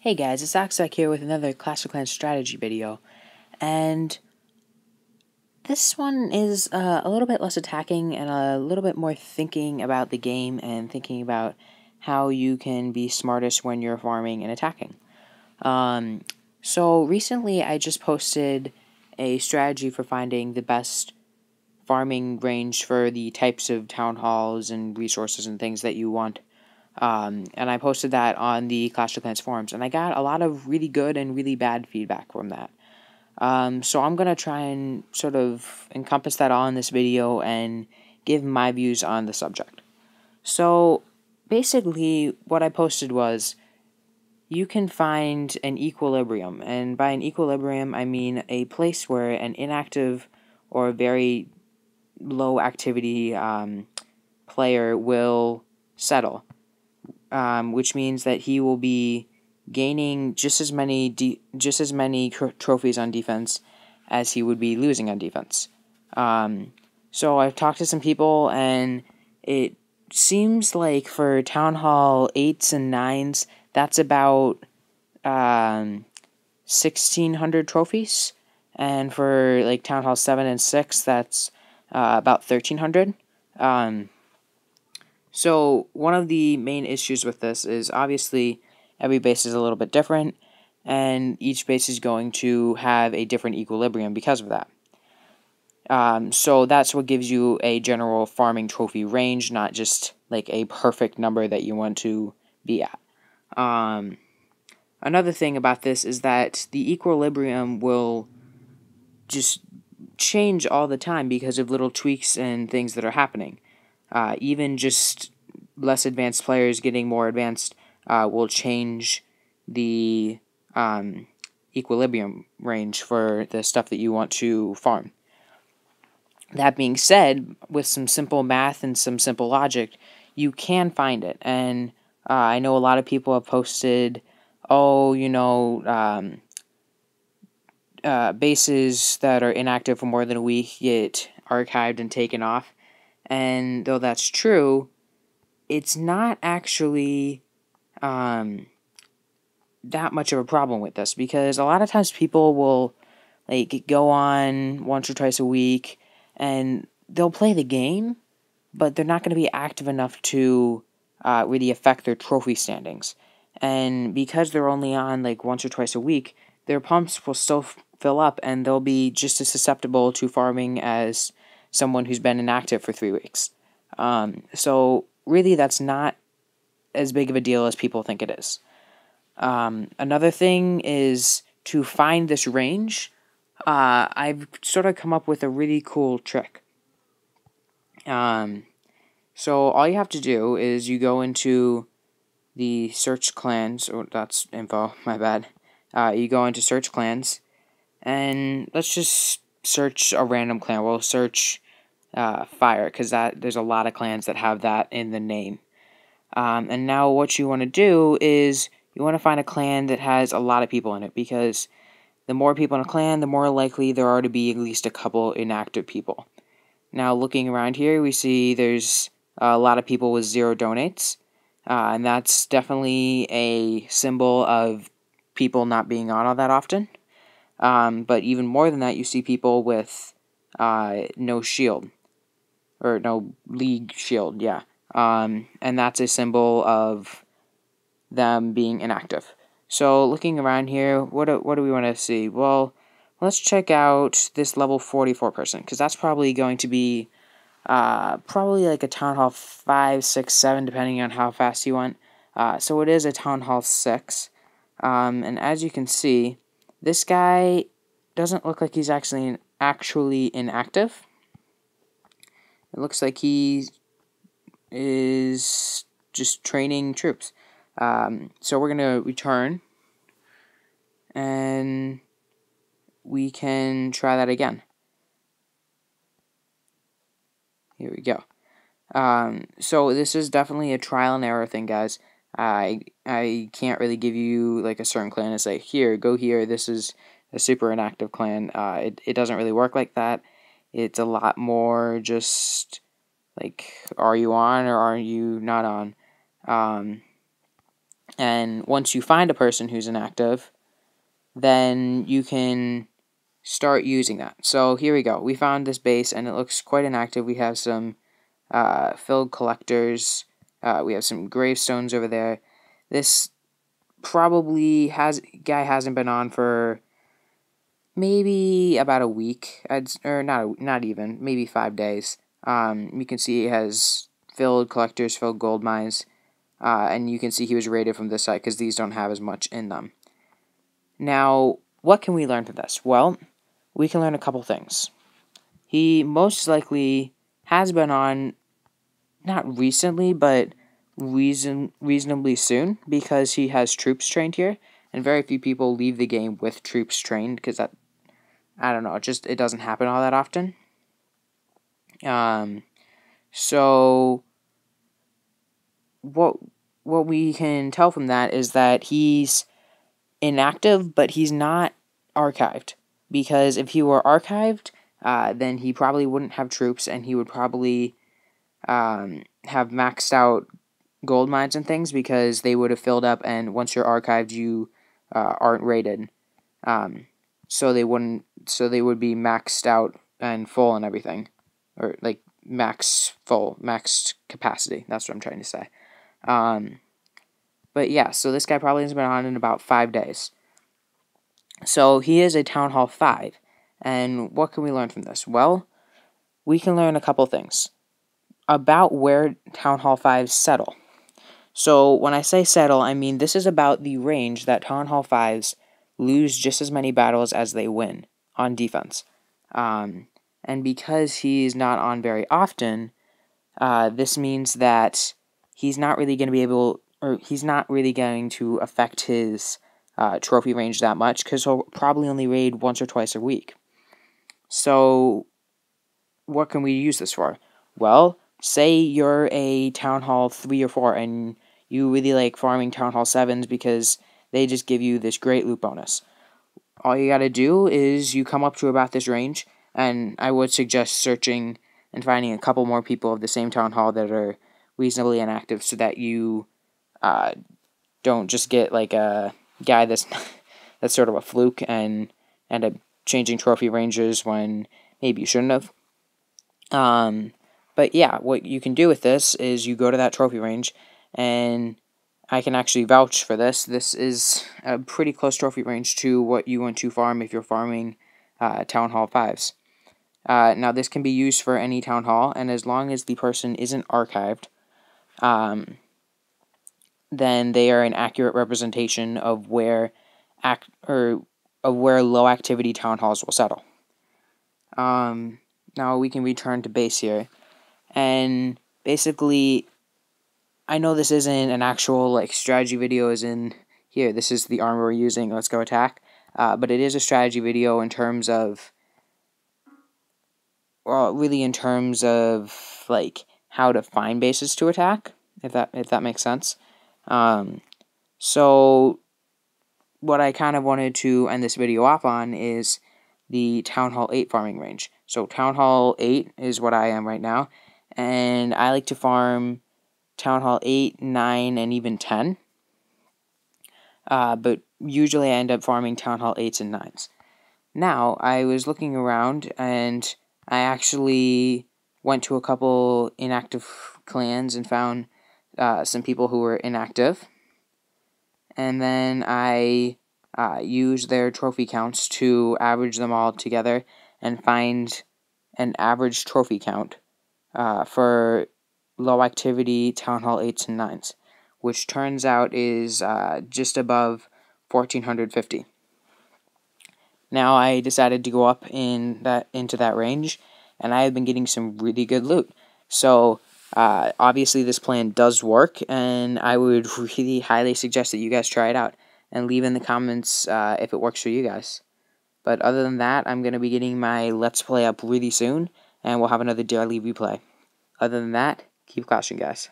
Hey guys, it's Axac here with another Clash of Clans strategy video, and this one is a little bit less attacking and a little bit more thinking about the game and thinking about how you can be smartest when you're farming and attacking. So recently I just posted a strategy for finding the best farming range for the types of town halls and resources and things that you want. And I posted that on the Clash of Clans forums, and I got a lot of really good and really bad feedback from that. So I'm going to try and sort of encompass that all in this video and give my views on the subject. So basically what I posted was you can find an equilibrium, and by an equilibrium I mean a place where an inactive or very low activity player will settle. Which means that he will be gaining just as many trophies on defense as he would be losing on defense. So I've talked to some people, and it seems like for Town Hall 8s and 9s, that's about 1,600 trophies, and for like Town Hall 7 and 6, that's about 1,300. So one of the main issues with this is obviously every base is a little bit different, and each base is going to have a different equilibrium because of that. So that's what gives you a general farming trophy range, not just like a perfect number that you want to be at. Another thing about this is that the equilibrium will just change all the time because of little tweaks and things that are happening. Even just less advanced players getting more advanced will change the equilibrium range for the stuff that you want to farm. That being said, with some simple math and some simple logic, you can find it. And I know a lot of people have posted, bases that are inactive for more than a week get archived and taken off. And though that's true, it's not actually that much of a problem with this, because a lot of times people will like go on once or twice a week and they'll play the game, but they're not going to be active enough to really affect their trophy standings. And because they're only on like once or twice a week, their pumps will still fill up, and they'll be just as susceptible to farming as someone who's been inactive for 3 weeks. So really that's not as big of a deal as people think it is. Another thing is to find this range. I've sort of come up with a really cool trick. So all you have to do is you go into the search clans, or that's info, my bad. You go into search clans, and let's just search a random clan. We'll search fire, because there's a lot of clans that have that in the name. And now what you want to do is you want to find a clan that has a lot of people in it, because the more people in a clan, the more likely there are to be at least a couple inactive people. Now looking around here, we see there's a lot of people with 0 donates, and that's definitely a symbol of people not being on all that often. But even more than that, you see people with no shield, or no league shield, yeah. And that's a symbol of them being inactive. So looking around here, what do we want to see? Well, let's check out this level 44 person, because that's probably going to be probably like a Town Hall 5, 6, 7, depending on how fast you want. So it is a Town Hall 6. And as you can see, this guy doesn't look like he's actually inactive. It looks like he is just training troops. So we're going to return, and we can try that again. Here we go. So this is definitely a trial and error thing, guys. I can't really give you like a certain clan and say, here, go here, this is a super inactive clan. It doesn't really work like that. It's a lot more just like, are you on or are you not on? And once you find a person who's inactive, then you can start using that. So here we go. We found this base, and it looks quite inactive. We have some filled collectors. We have some gravestones over there. This guy hasn't been on for maybe about a week, or not even, maybe 5 days. You can see he has filled collectors, filled gold mines, and you can see he was raided from this side because these don't have as much in them. Now, what can we learn from this? Well, we can learn a couple things. He most likely has been on, not recently, but reasonably soon, because he has troops trained here, and very few people leave the game with troops trained, because that, I don't know, it doesn't happen all that often. So what we can tell from that is that he's inactive, but he's not archived, because if he were archived, then he probably wouldn't have troops, and he would probably have maxed out gold mines and things, because they would have filled up, and once you're archived, you aren't rated. So they would be maxed out and full and everything, or like maxed capacity. That's what I'm trying to say. But yeah, so this guy probably has been on in about 5 days. So he is a Town Hall 5. And what can we learn from this? Well, we can learn a couple things about where Town Hall 5s settle. So when I say settle, I mean this is about the range that Town Hall 5s lose just as many battles as they win on defense. And because he's not on very often, this means that he's not really going to be able, or he's not really going to affect his trophy range that much, because he'll probably only raid once or twice a week. So what can we use this for? Well, say you're a Town Hall 3 or 4, and you really like farming Town Hall 7s because they just give you this great loot bonus. All you gotta do is you come up to about this range, and I would suggest searching and finding a couple more people of the same Town Hall that are reasonably inactive, so that you don't just get like a guy that's sort of a fluke and end up changing trophy ranges when maybe you shouldn't have. But yeah, what you can do with this is you go to that trophy range, and I can actually vouch for this. This is a pretty close trophy range to what you want to farm if you're farming Town Hall 5s. Now, this can be used for any Town Hall, and as long as the person isn't archived, then they are an accurate representation of where low activity Town Halls will settle. Now we can return to base here, and basically, I know this isn't an actual like strategy video as in here, this is the armor we're using, let's go attack, but it is a strategy video in terms of, well, really in terms of like how to find bases to attack, if that makes sense. So what I kind of wanted to end this video off on is the Town Hall 8 farming range. So Town Hall 8 is what I am right now, and I like to farm Town Hall 8, 9, and even 10. But usually I end up farming Town Hall 8s and 9s. Now, I was looking around, and I actually went to a couple inactive clans and found some people who were inactive. And then I used their trophy counts to average them all together and find an average trophy count for low activity Town Hall 8s and 9s, which turns out is just above 1450. Now I decided to go up into that range, and I have been getting some really good loot. So obviously this plan does work, and I would really highly suggest that you guys try it out and leave in the comments if it works for you guys. But other than that, I'm going to be getting my Let's Play up really soon, and we'll have another daily replay. Other than that, keep clashing, guys.